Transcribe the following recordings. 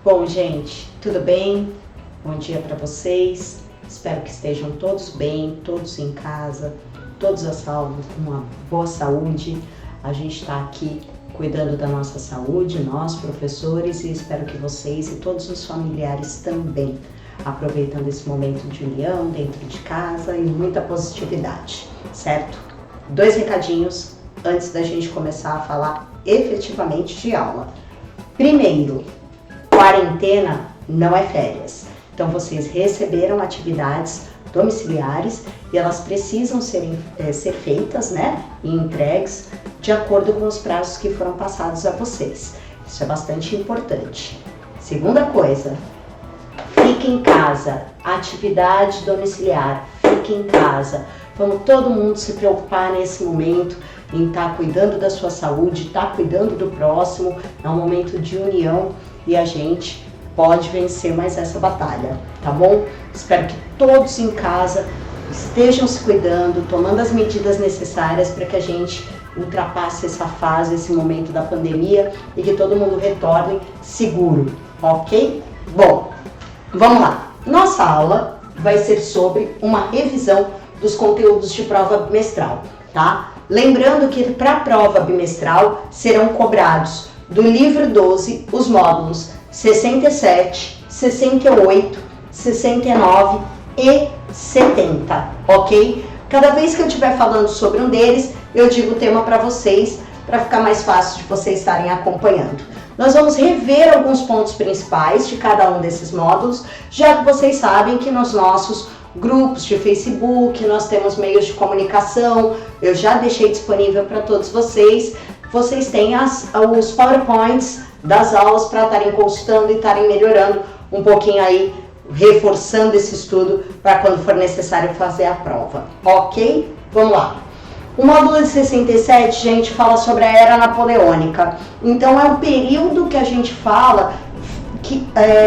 Bom, gente, tudo bem? Bom dia para vocês. Espero que estejam todos bem, todos em casa, todos a salvo, com uma boa saúde. A gente está aqui cuidando da nossa saúde, nós, professores, e espero que vocês e todos os familiares também, aproveitando esse momento de união dentro de casa e muita positividade, certo? 2 recadinhos antes da gente começar a falar efetivamente de aula. Primeiro, quarentena não é férias. Então vocês receberam atividades domiciliares e elas precisam ser feitas, né, e entregues de acordo com os prazos que foram passados a vocês. Isso é bastante importante. Segunda coisa, fique em casa, atividade domiciliar, fique em casa. Vamos todo mundo se preocupar nesse momento em estar cuidando da sua saúde, estar cuidando do próximo. É um momento de união e a gente pode vencer mais essa batalha, tá bom? Espero que todos em casa estejam se cuidando, tomando as medidas necessárias para que a gente ultrapasse essa fase, esse momento da pandemia e que todo mundo retorne seguro, ok? Bom, vamos lá. Nossa aula vai ser sobre uma revisão dos conteúdos de prova bimestral, tá? Lembrando que para a prova bimestral serão cobrados do livro 12 os módulos 67, 68, 69 e 70, ok? Cada vez que eu estiver falando sobre um deles, eu digo o tema para vocês, para ficar mais fácil de vocês estarem acompanhando. Nós vamos rever alguns pontos principais de cada um desses módulos, já que vocês sabem que nos nossos grupos de Facebook, nós temos meios de comunicação, eu já deixei disponível para todos vocês. Vocês têm os PowerPoints das aulas para estarem consultando e estarem melhorando um pouquinho aí, reforçando esse estudo para quando for necessário fazer a prova, ok? Vamos lá. O módulo de 67, gente, fala sobre a Era Napoleônica. Então, é um período que a gente fala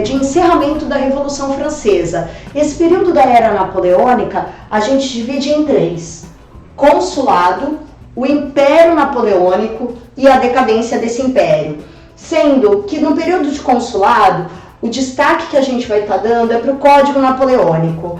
de encerramento da Revolução Francesa. Esse período da Era Napoleônica, a gente divide em 3. Consulado, o Império Napoleônico e a decadência desse império. Sendo que no período de consulado, o destaque que a gente vai estar dando é para o Código Napoleônico.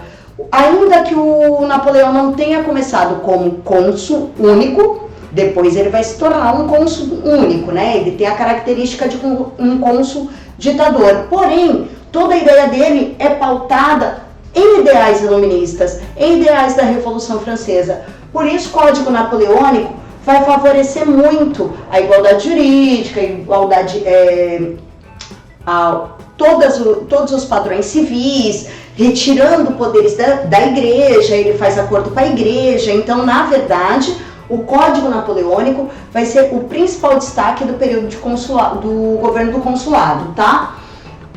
Ainda que o Napoleão não tenha começado como cônsul único, depois ele vai se tornar um cônsul único, né? Ele tem a característica de um cônsul ditador. Porém, toda a ideia dele é pautada em ideais iluministas, em ideais da Revolução Francesa. Por isso, o Código Napoleônico vai favorecer muito a igualdade jurídica, a igualdade, todos os padrões civis, retirando poderes da igreja, ele faz acordo com a igreja. Então, na verdade, o Código Napoleônico vai ser o principal destaque do período do governo do consulado, tá?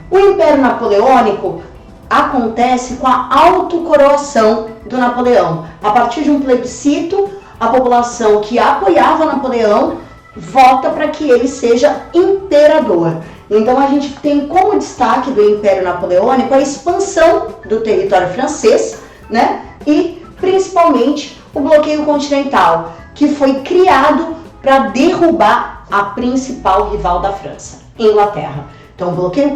O Império Napoleônico acontece com a autocoroação do Napoleão. A partir de um plebiscito, a população que apoiava Napoleão vota para que ele seja imperador. Então a gente tem como destaque do Império Napoleônico a expansão do território francês, né? E principalmente o bloqueio continental, que foi criado para derrubar a principal rival da França, Inglaterra. Então o bloqueio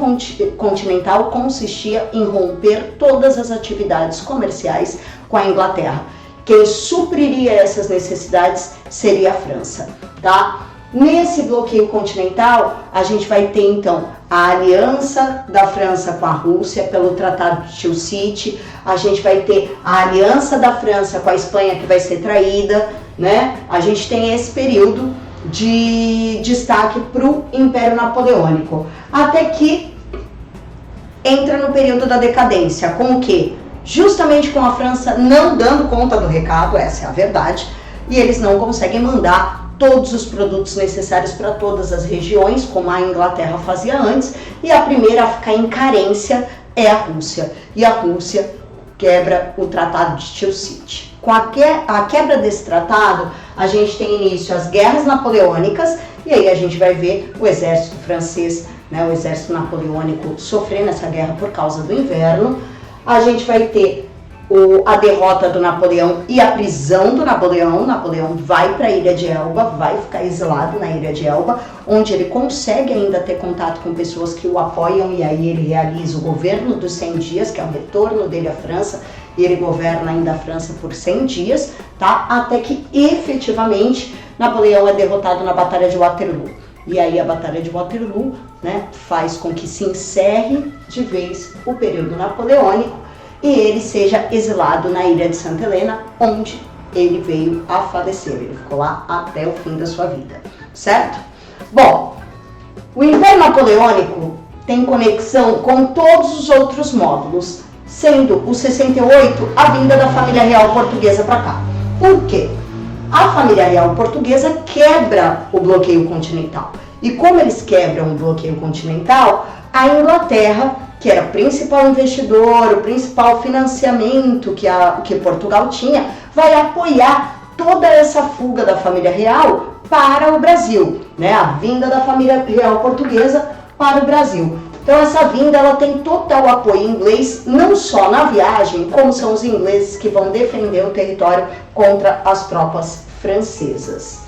continental consistia em romper todas as atividades comerciais com a Inglaterra. Quem supriria essas necessidades seria a França, tá? Nesse bloqueio continental, a gente vai ter então a aliança da França com a Rússia pelo Tratado de Tilsit, a gente vai ter a aliança da França com a Espanha que vai ser traída, né? A gente tem esse período de destaque para o Império Napoleônico, até que entra no período da decadência, com o quê? Justamente com a França não dando conta do recado, essa é a verdade, e eles não conseguem mandar todos os produtos necessários para todas as regiões, como a Inglaterra fazia antes, e a primeira a ficar em carência é a Rússia. E a Rússia quebra o Tratado de Tilsit. Com a quebra desse tratado, a gente tem início as guerras napoleônicas, e aí a gente vai ver o exército francês, né, o exército napoleônico sofrendo essa guerra por causa do inverno. A gente vai ter a derrota do Napoleão e a prisão do Napoleão. Napoleão vai para a Ilha de Elba, vai ficar exilado na Ilha de Elba, onde ele consegue ainda ter contato com pessoas que o apoiam, e aí ele realiza o governo dos 100 dias, que é o retorno dele à França, e ele governa ainda a França por 100 dias, tá? Até que efetivamente Napoleão é derrotado na Batalha de Waterloo. E aí a Batalha de Waterloo, né, faz com que se encerre de vez o período napoleônico e ele seja exilado na Ilha de Santa Helena, onde ele veio a falecer. Ele ficou lá até o fim da sua vida, certo? Bom, o Império Napoleônico tem conexão com todos os outros módulos, sendo o 68 a vinda da família real portuguesa para cá. Por quê? A família real portuguesa quebra o bloqueio continental. E como eles quebram o bloqueio continental, a Inglaterra, que era o principal investidor, o principal financiamento que Portugal tinha, vai apoiar toda essa fuga da família real para o Brasil, né? A vinda da família real portuguesa para o Brasil. Então essa vinda ela tem total apoio inglês, não só na viagem, como são os ingleses que vão defender o território contra as tropas francesas.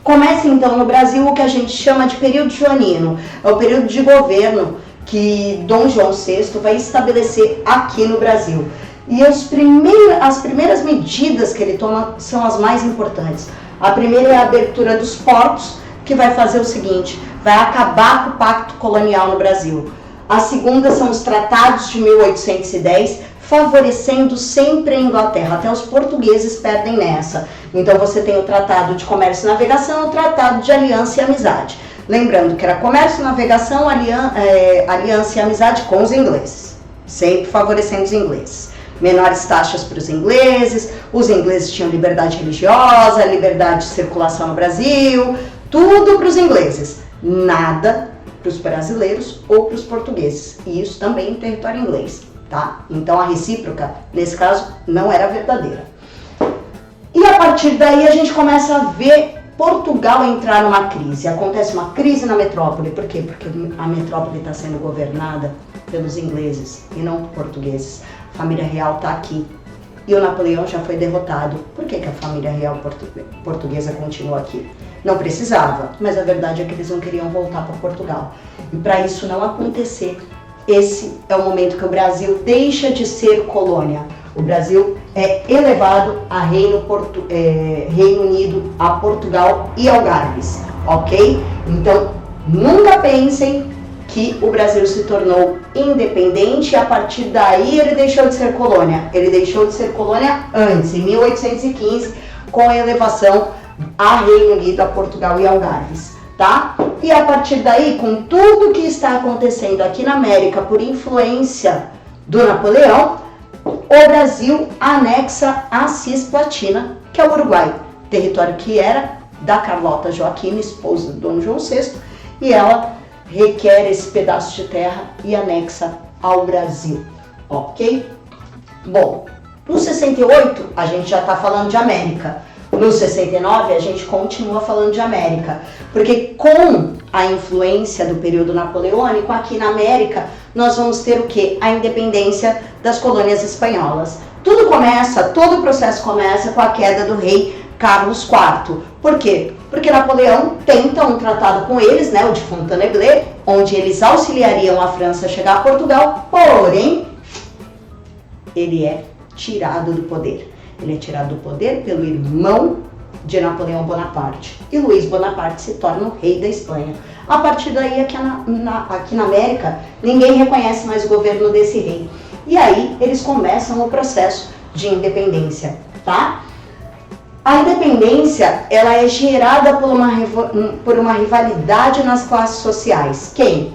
Começa então no Brasil o que a gente chama de período joanino, é o período de governo que Dom João VI vai estabelecer aqui no Brasil. E as primeiras medidas que ele toma são as mais importantes. A primeira é a abertura dos portos, que vai fazer o seguinte, vai acabar com o pacto colonial no Brasil. A segunda são os tratados de 1810, favorecendo sempre a Inglaterra, até os portugueses perdem nessa. Então você tem o Tratado de Comércio e Navegação, o Tratado de Aliança e Amizade. Lembrando que era comércio e navegação, aliança e amizade com os ingleses, sempre favorecendo os ingleses. Menores taxas para os ingleses tinham liberdade religiosa, liberdade de circulação no Brasil, tudo para os ingleses, nada para os brasileiros ou para os portugueses, e isso também em território inglês, tá? Então a recíproca, nesse caso, não era verdadeira. E a partir daí a gente começa a ver Portugal entrar numa crise. Acontece uma crise na metrópole. Por quê? Porque a metrópole está sendo governada pelos ingleses e não por portugueses. A família real está aqui. E o Napoleão já foi derrotado. Por que a família real portuguesa continua aqui? Não precisava, mas a verdade é que eles não queriam voltar para Portugal. E para isso não acontecer, esse é o momento que o Brasil deixa de ser colônia. O Brasil é elevado a Reino Unido, a Portugal e Algarves, ok? Então, nunca pensem que o Brasil se tornou independente e a partir daí ele deixou de ser colônia. Ele deixou de ser colônia antes, em 1815, com a elevação a Reino Unido, a Portugal e Algarves, tá? E a partir daí, com tudo que está acontecendo aqui na América por influência do Napoleão, o Brasil anexa a Cisplatina, que é o Uruguai, território que era da Carlota Joaquina, esposa do Dom João VI, e ela requer esse pedaço de terra e anexa ao Brasil, ok? Bom, no 68 a gente já está falando de América, no 69 a gente continua falando de América, porque com a influência do período napoleônico, aqui na América, nós vamos ter o quê? A independência das colônias espanholas. Todo o processo começa com a queda do rei Carlos IV. Por quê? Porque Napoleão tenta um tratado com eles, né, o de Fontainebleau, onde eles auxiliariam a França a chegar a Portugal, porém, ele é tirado do poder. Ele é tirado do poder pelo irmão de Napoleão Bonaparte. E Luís Bonaparte se torna o rei da Espanha. A partir daí, aqui na América, ninguém reconhece mais o governo desse rei. E aí, eles começam o processo de independência, tá? A independência, ela é gerada por uma rivalidade nas classes sociais. Quem?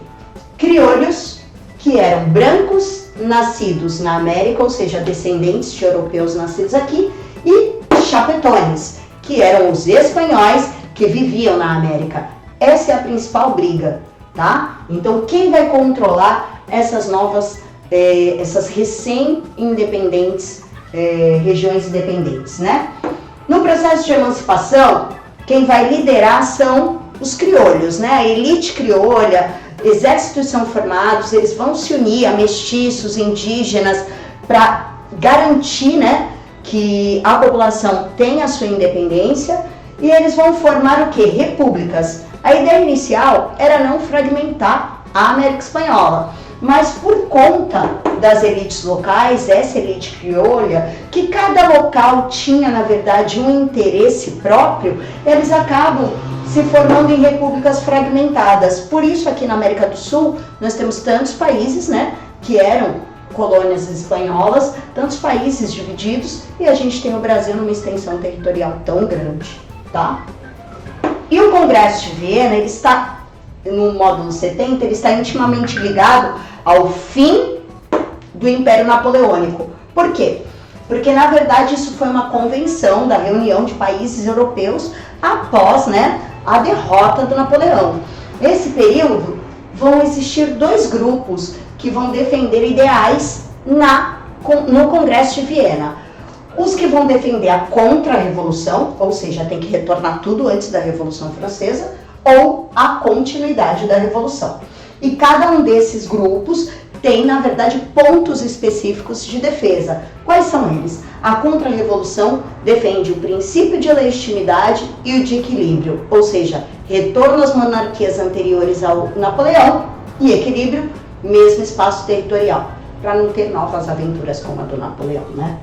Crioulos, que eram brancos, nascidos na América, ou seja, descendentes de europeus nascidos aqui, e chapetones, que eram os espanhóis que viviam na América. Essa é a principal briga, tá? Então, quem vai controlar essas novas, essas recém-independentes, regiões independentes, né? No processo de emancipação, quem vai liderar são os crioulos, né? A elite crioula, exércitos são formados, eles vão se unir a mestiços, indígenas, para garantir, né, que a população tenha a sua independência, e eles vão formar o quê? Repúblicas. A ideia inicial era não fragmentar a América Espanhola, mas por conta das elites locais, essa elite criolha, que cada local tinha, na verdade, um interesse próprio, eles acabam se formando em repúblicas fragmentadas. Por isso, aqui na América do Sul, nós temos tantos países, né, que eram colônias espanholas, tantos países divididos, e a gente tem o Brasil numa extensão territorial tão grande, tá? E o Congresso de Viena, ele está, no módulo 70, ele está intimamente ligado ao fim do Império Napoleônico. Por quê? Porque, na verdade, isso foi uma convenção da reunião de países europeus após, né, a derrota do Napoleão. Nesse período, vão existir dois grupos que vão defender ideais no Congresso de Viena. Os que vão defender a contra-revolução, ou seja, tem que retornar tudo antes da Revolução Francesa, ou a continuidade da Revolução. E cada um desses grupos tem, na verdade, pontos específicos de defesa. Quais são eles? A contra-revolução defende o princípio de legitimidade e o de equilíbrio, ou seja, retorno às monarquias anteriores ao Napoleão e equilíbrio, mesmo espaço territorial, para não ter novas aventuras como a do Napoleão, né?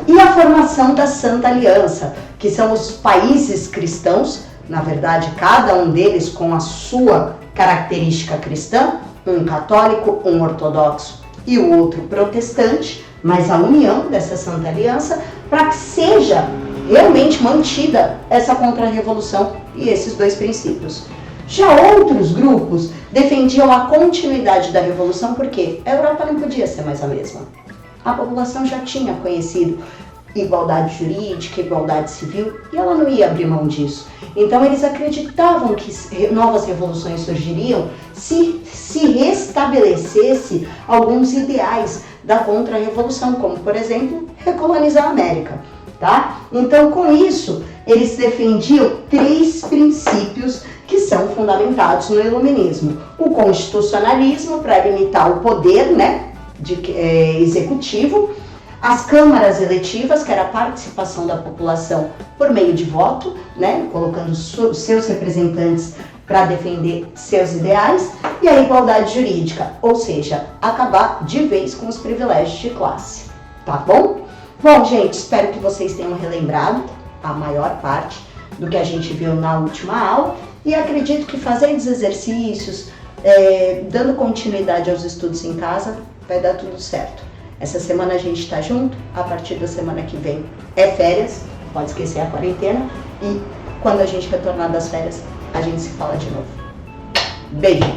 E a formação da Santa Aliança, que são os países cristãos, na verdade, cada um deles com a sua característica cristã, um católico, um ortodoxo e o outro protestante, mas a união dessa Santa Aliança para que seja realmente mantida essa contra-revolução e esses dois princípios. Já outros grupos defendiam a continuidade da revolução porque a Europa não podia ser mais a mesma. A população já tinha conhecido igualdade jurídica, igualdade civil, e ela não ia abrir mão disso. Então eles acreditavam que novas revoluções surgiriam se restabelecesse alguns ideais da contra-revolução, como, por exemplo, recolonizar a América, tá? Então, com isso, eles defendiam três princípios que são fundamentados no iluminismo. O constitucionalismo, para limitar o poder, né, executivo, as câmaras eletivas, que era a participação da população por meio de voto, né, colocando seus representantes para defender seus ideais, e a igualdade jurídica, ou seja, acabar de vez com os privilégios de classe, tá bom? Bom, gente, espero que vocês tenham relembrado a maior parte do que a gente viu na última aula, e acredito que fazendo os exercícios, dando continuidade aos estudos em casa, vai dar tudo certo. Essa semana a gente está junto, a partir da semana que vem é férias, pode esquecer a quarentena, e quando a gente retornar das férias, a gente se fala de novo. Beijo!